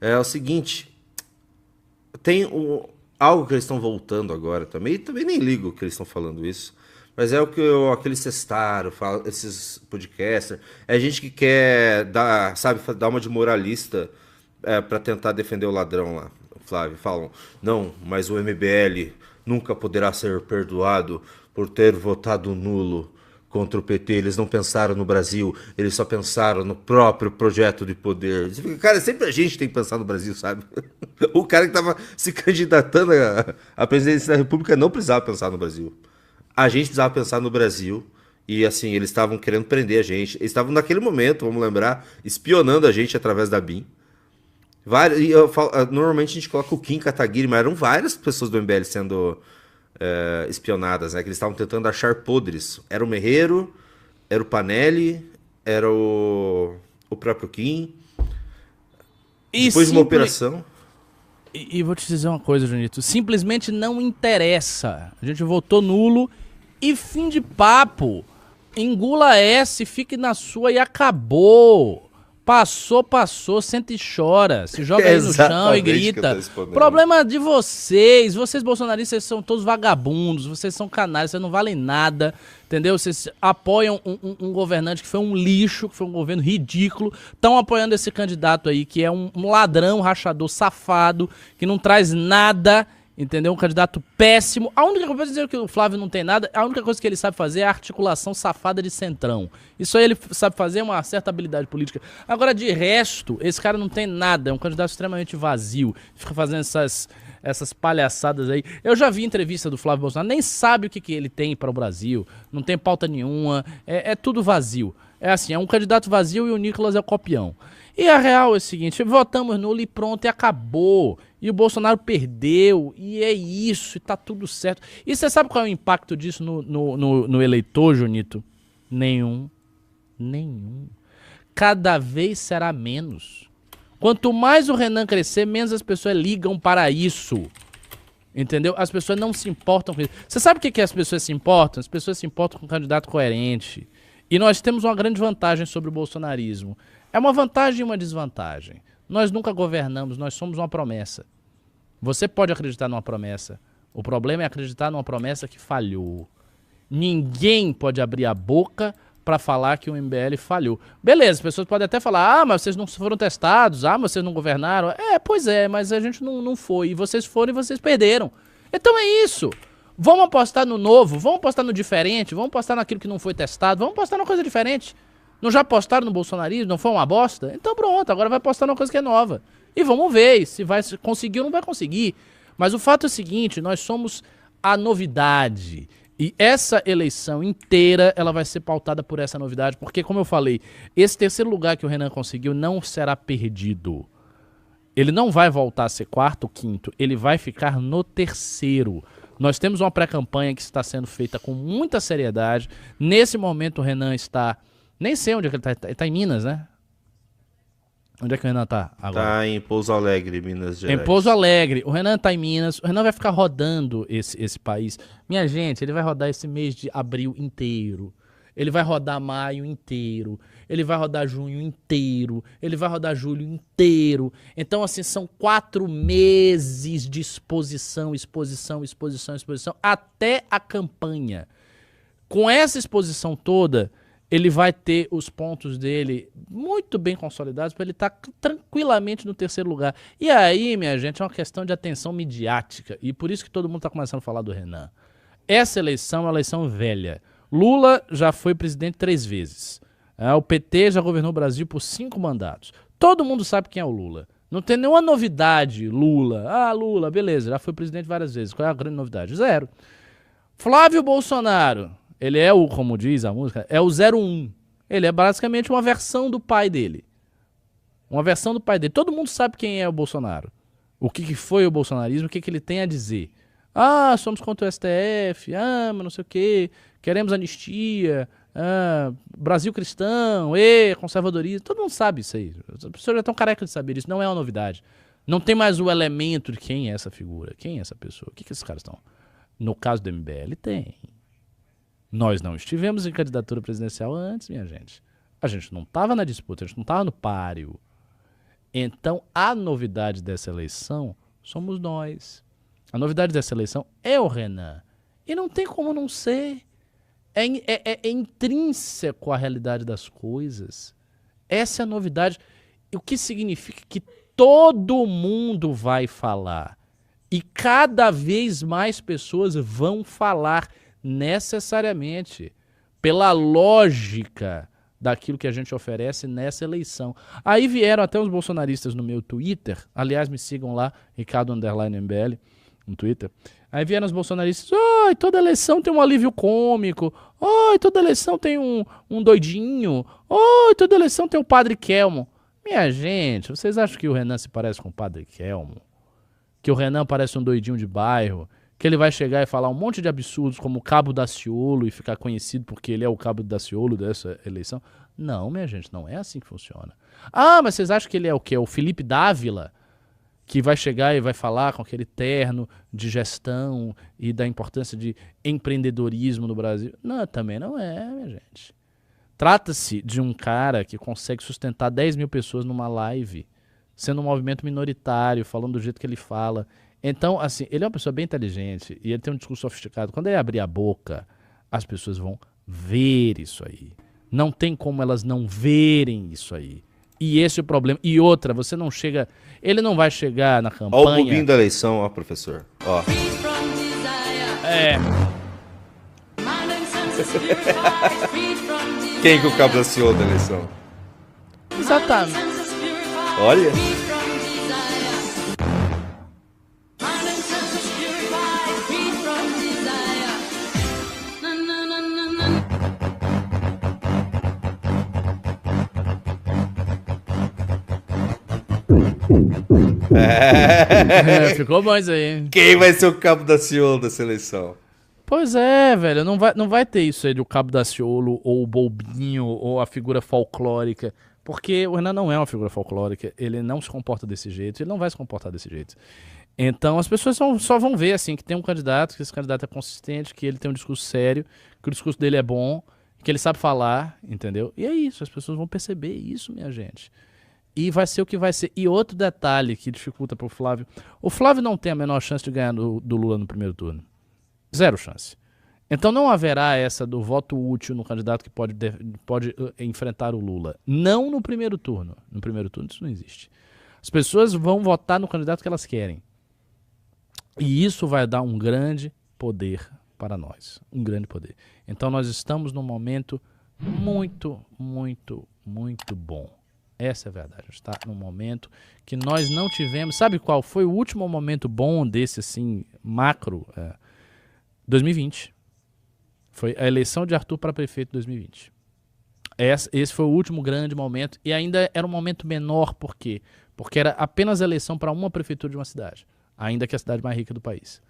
É o seguinte, tem algo que eles estão voltando agora também, e também nem ligo que eles estão falando isso, mas é o que aqueles testaram, esses podcasters, é gente que quer dar, sabe, dar uma de moralista para tentar defender o ladrão lá, Flávio. Falam, não, mas o MBL nunca poderá ser perdoado por ter votado nulo contra o PT. Eles não pensaram no Brasil, eles só pensaram no próprio projeto de poder. Você fica, cara, sempre a gente tem que pensar no Brasil, sabe? O cara que estava se candidatando à presidência da República não precisava pensar no Brasil. A gente precisava pensar no Brasil. E assim, eles estavam querendo prender a gente. Eles estavam naquele momento, vamos lembrar, espionando a gente através da BIM. Normalmente a gente coloca o Kim Kataguiri, mas eram várias pessoas do MBL sendo espionadas, né? Que eles estavam tentando achar podres. Era o Merreiro, era o Panelli, era o próprio Kim. E Depois de uma simple... operação. E vou te dizer uma coisa, Junito. Simplesmente não interessa. A gente votou nulo e fim de papo. Engula essa, fique na sua e acabou. Passou, passou, senta e chora. Se joga É aí no chão e exatamente o que eu tô grita. respondendo. Problema de vocês. Vocês bolsonaristas são todos vagabundos. Vocês são canalhas, vocês não valem nada. Entendeu? Vocês apoiam um governante que foi um lixo, que foi um governo ridículo. Estão apoiando esse candidato aí, que é um ladrão, rachador, safado, que não traz nada. Entendeu? Um candidato péssimo. A única coisa, pra dizer que o Flávio não tem nada, a única coisa que ele sabe fazer é a articulação safada de centrão. Isso aí ele sabe fazer, é uma certa habilidade política. Agora, de resto, esse cara não tem nada, é um candidato extremamente vazio. Fica fazendo essas palhaçadas aí. Eu já vi entrevista do Flávio Bolsonaro, nem sabe o que ele tem para o Brasil, não tem pauta nenhuma, é tudo vazio. É assim, é um candidato vazio e o Nicolas é o copião. E a real é o seguinte, votamos nulo e pronto, e acabou. E o Bolsonaro perdeu, e é isso, e tá tudo certo. E você sabe qual é o impacto disso no eleitor, Junito? Nenhum. Nenhum. Cada vez será menos. Quanto mais o Renan crescer, menos as pessoas ligam para isso. Entendeu? As pessoas não se importam com isso. Você sabe o que as pessoas se importam? As pessoas se importam com um candidato coerente. E nós temos uma grande vantagem sobre o bolsonarismo. É uma vantagem e uma desvantagem. Nós nunca governamos, nós somos uma promessa. Você pode acreditar numa promessa. O problema é acreditar numa promessa que falhou. Ninguém pode abrir a boca para falar que o MBL falhou. Beleza, as pessoas podem até falar, mas vocês não foram testados, mas vocês não governaram. Pois é, mas a gente não foi. E vocês foram e vocês perderam. Então é isso. Vamos apostar no novo, vamos apostar no diferente, vamos apostar naquilo que não foi testado, vamos apostar numa coisa diferente. Não já apostaram no bolsonarismo, não foi uma bosta? Então pronto, agora vai apostar numa coisa que é nova. E vamos ver se vai conseguir ou não vai conseguir. Mas o fato é o seguinte, nós somos a novidade. E essa eleição inteira, ela vai ser pautada por essa novidade, porque, como eu falei, esse terceiro lugar que o Renan conseguiu não será perdido. Ele não vai voltar a ser quarto ou quinto, ele vai ficar no terceiro. Nós temos uma pré-campanha que está sendo feita com muita seriedade. Nesse momento o Renan está... Nem sei onde é que ele está. Ele está em Minas, né? Onde é que o Renan está agora? Tá em Pouso Alegre, Minas Em Pouso Gerais. Alegre. O Renan está em Minas. O Renan vai ficar rodando esse país. Minha gente, ele vai rodar esse mês de abril inteiro. Ele vai rodar maio inteiro. Ele vai rodar junho inteiro. Ele vai rodar julho inteiro. Então, assim, são 4 meses de exposição, exposição, exposição, exposição, até a campanha. Com essa exposição toda, ele vai ter os pontos dele muito bem consolidados para ele estar tranquilamente no terceiro lugar. E aí, minha gente, é uma questão de atenção midiática. E por isso que todo mundo está começando a falar do Renan. Essa eleição é uma eleição velha. Lula já foi presidente 3 vezes. O PT já governou o Brasil por 5 mandatos. Todo mundo sabe quem é o Lula. Não tem nenhuma novidade, Lula. Lula, beleza, já foi presidente várias vezes. Qual é a grande novidade? Zero. Flávio Bolsonaro, ele é como diz a música, é o 01. Ele é basicamente uma versão do pai dele. Uma versão do pai dele. Todo mundo sabe quem é o Bolsonaro. O que foi o bolsonarismo, o que ele tem a dizer. Somos contra o STF, mas não sei o quê, queremos anistia, Brasil cristão, conservadorismo. Todo mundo sabe isso aí. As pessoas já estão carecas de saber isso, não é uma novidade. Não tem mais o elemento de quem é essa figura, quem é essa pessoa, o que esses caras estão... No caso do MBL, tem. Nós não estivemos em candidatura presidencial antes, minha gente. A gente não estava na disputa, a gente não estava no páreo. Então, a novidade dessa eleição somos nós. A novidade dessa eleição é o Renan. E não tem como não ser. É intrínseco à realidade das coisas. Essa é a novidade. O que significa que todo mundo vai falar. E cada vez mais pessoas vão falar necessariamente pela lógica daquilo que a gente oferece nessa eleição. Aí vieram até os bolsonaristas no meu Twitter. Aliás, me sigam lá, Ricardo_MBL, no Twitter. Aí vieram os bolsonaristas. Oi, toda eleição tem um alívio cômico. Oi, toda eleição tem um doidinho. Oi, toda eleição tem o Padre Kelmo. Minha gente, vocês acham que o Renan se parece com o Padre Kelmo? Que o Renan parece um doidinho de bairro? Que ele vai chegar e falar um monte de absurdos como o Cabo Daciolo e ficar conhecido porque ele é o Cabo Daciolo dessa eleição? Não, minha gente, não é assim que funciona. Ah, mas vocês acham que ele é o quê? O Felipe Dávila? Que vai chegar e vai falar com aquele terno de gestão e da importância de empreendedorismo no Brasil? Não, também não é, minha gente. Trata-se de um cara que consegue sustentar 10 mil pessoas numa live, sendo um movimento minoritário, falando do jeito que ele fala. Então, assim, ele é uma pessoa bem inteligente e ele tem um discurso sofisticado. Quando ele abrir a boca, as pessoas vão ver isso aí. Não tem como elas não verem isso aí. E esse é o problema. E outra, você não chega... Ele não vai chegar na campanha... Ó o bobinho da eleição, ó, professor. Ó. Quem que o Cabo Daciolo da eleição? Exatamente. Olha... Ficou bom isso aí. Quem vai ser o Cabo Daciolo da seleção? Pois é, velho. Não vai ter isso aí do Cabo Daciolo, ou o Bobinho, ou a figura folclórica. Porque o Renan não é uma figura folclórica. Ele não se comporta desse jeito. Ele não vai se comportar desse jeito. Então as pessoas só vão ver assim que tem um candidato, que esse candidato é consistente, que ele tem um discurso sério, que o discurso dele é bom, que ele sabe falar, entendeu? E é isso. As pessoas vão perceber isso, minha gente. E vai ser o que vai ser. E outro detalhe que dificulta para o Flávio. O Flávio não tem a menor chance de ganhar do Lula no primeiro turno. Zero chance. Então não haverá essa do voto útil no candidato que pode enfrentar o Lula. Não no primeiro turno. No primeiro turno isso não existe. As pessoas vão votar no candidato que elas querem. E isso vai dar um grande poder para nós. Um grande poder. Então nós estamos num momento muito, muito, muito bom. Essa é a verdade. A gente está num momento que nós não tivemos... Sabe qual foi o último momento bom desse, assim, macro? 2020. Foi a eleição de Arthur para prefeito em 2020. Esse foi o último grande momento. E ainda era um momento menor. Por quê? Porque era apenas a eleição para uma prefeitura de uma cidade. Ainda que a cidade mais rica do país.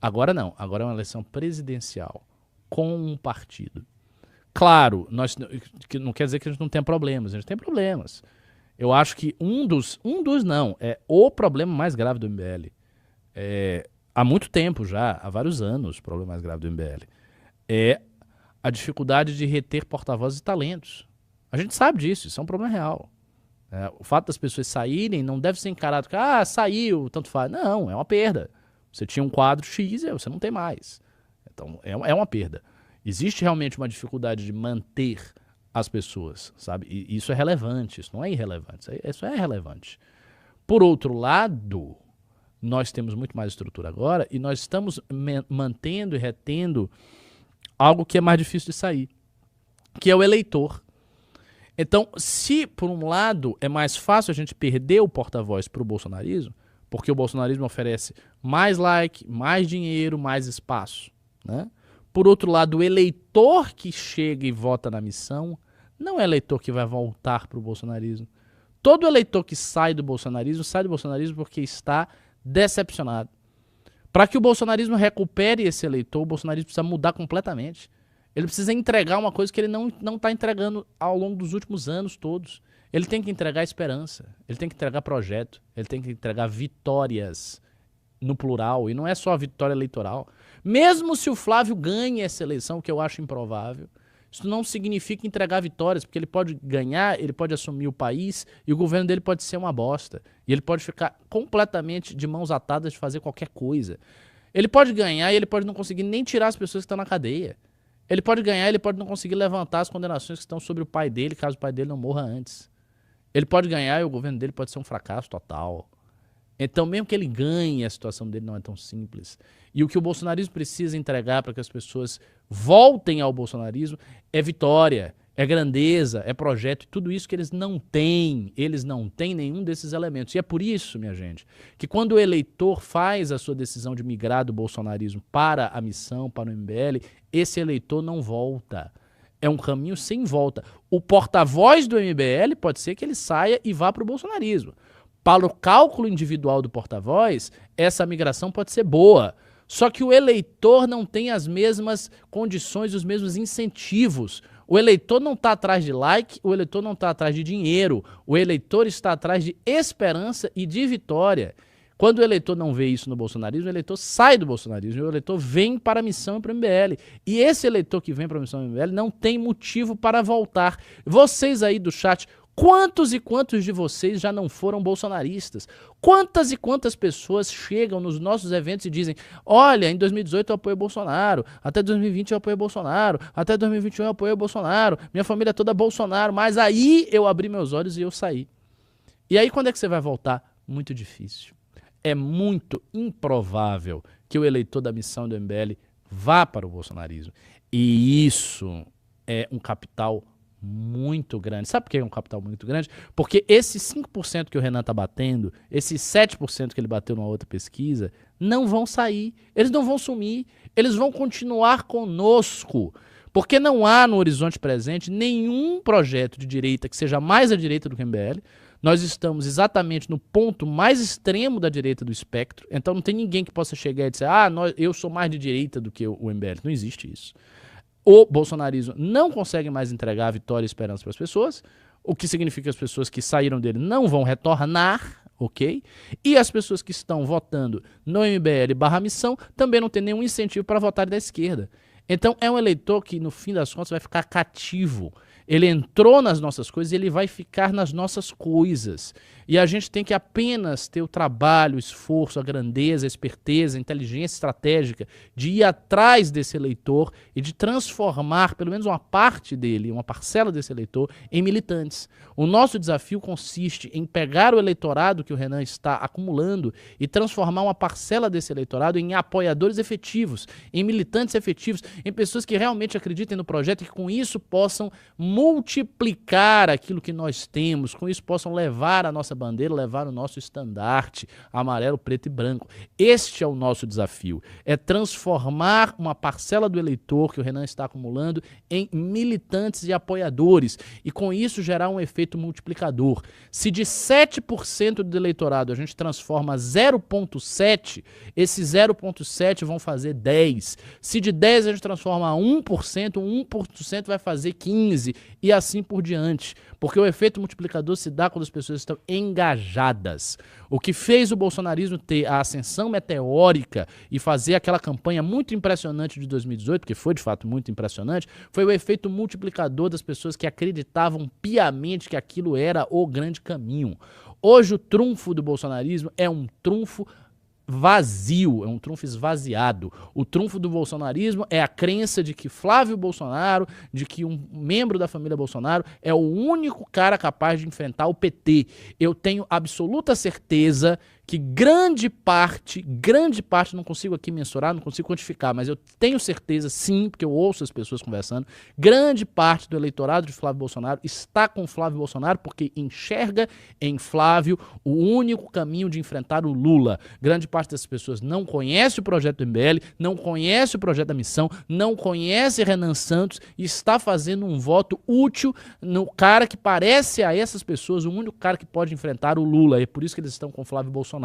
Agora não. Agora é uma eleição presidencial. Com um partido. Claro, que não quer dizer que a gente não tenha problemas. A gente tem problemas. Eu acho que é o problema mais grave do MBL. Há muito tempo já, há vários anos, o problema mais grave do MBL. É a dificuldade de reter porta-vozes e talentos. A gente sabe disso, isso é um problema real. O fato das pessoas saírem não deve ser encarado que, saiu, tanto faz. Não, é uma perda. Você tinha um quadro X e você não tem mais. Então, é uma perda. Existe realmente uma dificuldade de manter as pessoas, sabe? E isso é relevante, isso não é irrelevante, isso é relevante. Por outro lado, nós temos muito mais estrutura agora e nós estamos mantendo e retendo algo que é mais difícil de sair, que é o eleitor. Então, se por um lado é mais fácil a gente perder o porta-voz para o bolsonarismo, porque o bolsonarismo oferece mais like, mais dinheiro, mais espaço, né? Por outro lado, o eleitor que chega e vota na missão não é eleitor que vai voltar para o bolsonarismo. Todo eleitor que sai do bolsonarismo porque está decepcionado. Para que o bolsonarismo recupere esse eleitor, o bolsonarismo precisa mudar completamente. Ele precisa entregar uma coisa que ele não está entregando ao longo dos últimos anos todos. Ele tem que entregar esperança, ele tem que entregar projeto, ele tem que entregar vitórias no plural, e não é só a vitória eleitoral. Mesmo se o Flávio ganhe essa eleição, que eu acho improvável, Isso não significa entregar vitórias, porque ele pode ganhar, ele pode assumir o país e o governo dele pode ser uma bosta. E ele pode ficar completamente de mãos atadas de fazer qualquer coisa. Ele pode ganhar e ele pode não conseguir nem tirar as pessoas que estão na cadeia. Ele pode ganhar e ele pode não conseguir levantar as condenações que estão sobre o pai dele, caso o pai dele não morra antes. Ele pode ganhar e o governo dele pode ser um fracasso total. Então, mesmo que ele ganhe, a situação dele não é tão simples. E o que o bolsonarismo precisa entregar para que as pessoas voltem ao bolsonarismo é vitória, é grandeza, é projeto, tudo isso que eles não têm. Eles não têm nenhum desses elementos. E é por isso, minha gente, que quando o eleitor faz a sua decisão de migrar do bolsonarismo para a missão, para o MBL, esse eleitor não volta. É um caminho sem volta. O porta-voz do MBL pode ser que ele saia e vá para o bolsonarismo. Para o cálculo individual do porta-voz, essa migração pode ser boa. Só que o eleitor não tem as mesmas condições, os mesmos incentivos. O eleitor não está atrás de like, o eleitor não está atrás de dinheiro. O eleitor está atrás de esperança e de vitória. Quando o eleitor não vê isso no bolsonarismo, o eleitor sai do bolsonarismo, o eleitor vem para a missão e para o MBL. E esse eleitor que vem para a missão e para o MBL não tem motivo para voltar. Vocês aí do chat, quantos e quantos de vocês já não foram bolsonaristas? Quantas e quantas pessoas chegam nos nossos eventos e dizem: olha, em 2018 eu apoio Bolsonaro, até 2020 eu apoio Bolsonaro, até 2021 eu apoio Bolsonaro, minha família toda é Bolsonaro, mas aí eu abri meus olhos e eu saí. E aí quando é que você vai voltar? Muito difícil. É muito improvável que o eleitor da missão do MBL vá para o bolsonarismo. E isso é um capital muito grande. Sabe por que é um capital muito grande? Porque esses 5% que o Renan está batendo, esses 7% que ele bateu numa outra pesquisa, não vão sair. Eles não vão sumir. Eles vão continuar conosco. Porque não há no horizonte presente nenhum projeto de direita que seja mais à direita do que o MBL. Nós estamos exatamente no ponto mais extremo da direita do espectro. Então não tem ninguém que possa chegar e dizer: eu sou mais de direita do que o MBL. Não existe isso. O bolsonarismo não consegue mais entregar vitória e esperança para as pessoas, o que significa que as pessoas que saíram dele não vão retornar, ok? E as pessoas que estão votando no MBL/missão também não tem nenhum incentivo para votar da esquerda. Então é um eleitor que, no fim das contas, vai ficar cativo. Ele entrou nas nossas coisas e ele vai ficar nas nossas coisas. E a gente tem que apenas ter o trabalho, o esforço, a grandeza, a esperteza, a inteligência estratégica de ir atrás desse eleitor e de transformar pelo menos uma parte dele, uma parcela desse eleitor, em militantes. O nosso desafio consiste em pegar o eleitorado que o Renan está acumulando e transformar uma parcela desse eleitorado em apoiadores efetivos, em militantes efetivos, em pessoas que realmente acreditem no projeto e que com isso possam multiplicar aquilo que nós temos, com isso possam levar a nossa bandeira, levar o nosso estandarte amarelo, preto e branco. Este é o nosso desafio, é transformar uma parcela do eleitor que o Renan está acumulando em militantes e apoiadores e com isso gerar um efeito multiplicador. Se de 7% do eleitorado a gente transforma 0,7, esses 0,7 vão fazer 10. Se de 10 a gente transforma 1%, 1% vai fazer 15 e assim por diante. Porque o efeito multiplicador se dá quando as pessoas estão engajadas. O que fez o bolsonarismo ter a ascensão meteórica e fazer aquela campanha muito impressionante de 2018, porque foi de fato muito impressionante, foi o efeito multiplicador das pessoas que acreditavam piamente que aquilo era o grande caminho. Hoje o trunfo do bolsonarismo é um trunfo vazio, é um trunfo esvaziado. O trunfo do bolsonarismo é a crença de que Flávio Bolsonaro, de que um membro da família Bolsonaro é o único cara capaz de enfrentar o PT. Eu tenho absoluta certeza que grande parte, não consigo aqui mensurar, não consigo quantificar, mas eu tenho certeza sim, porque eu ouço as pessoas conversando, grande parte do eleitorado de Flávio Bolsonaro está com Flávio Bolsonaro porque enxerga em Flávio o único caminho de enfrentar o Lula. Grande parte dessas pessoas não conhece o projeto do MBL, não conhece o projeto da missão, não conhece Renan Santos e está fazendo um voto útil no cara que parece a essas pessoas o único cara que pode enfrentar o Lula. É por isso que eles estão com Flávio Bolsonaro.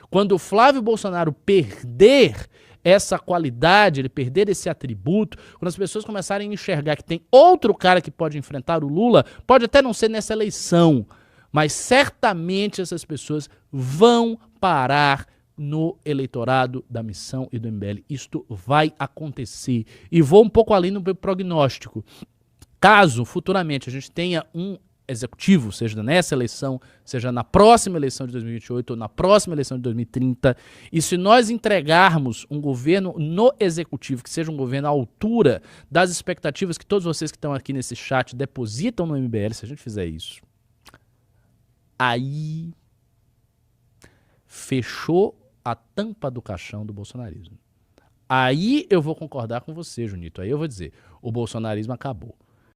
Quando o Flávio Bolsonaro perder essa qualidade, ele perder esse atributo, quando as pessoas começarem a enxergar que tem outro cara que pode enfrentar o Lula, pode até não ser nessa eleição, mas certamente essas pessoas vão parar no eleitorado da Missão e do MBL. Isto vai acontecer. E vou um pouco além no meu prognóstico. Caso futuramente a gente tenha um executivo, seja nessa eleição, seja na próxima eleição de 2028 ou na próxima eleição de 2030, e se nós entregarmos um governo no executivo, que seja um governo à altura das expectativas que todos vocês que estão aqui nesse chat depositam no MBL, se a gente fizer isso, aí fechou a tampa do caixão do bolsonarismo. Aí eu vou concordar com você, Junito. Aí eu vou dizer, o bolsonarismo acabou.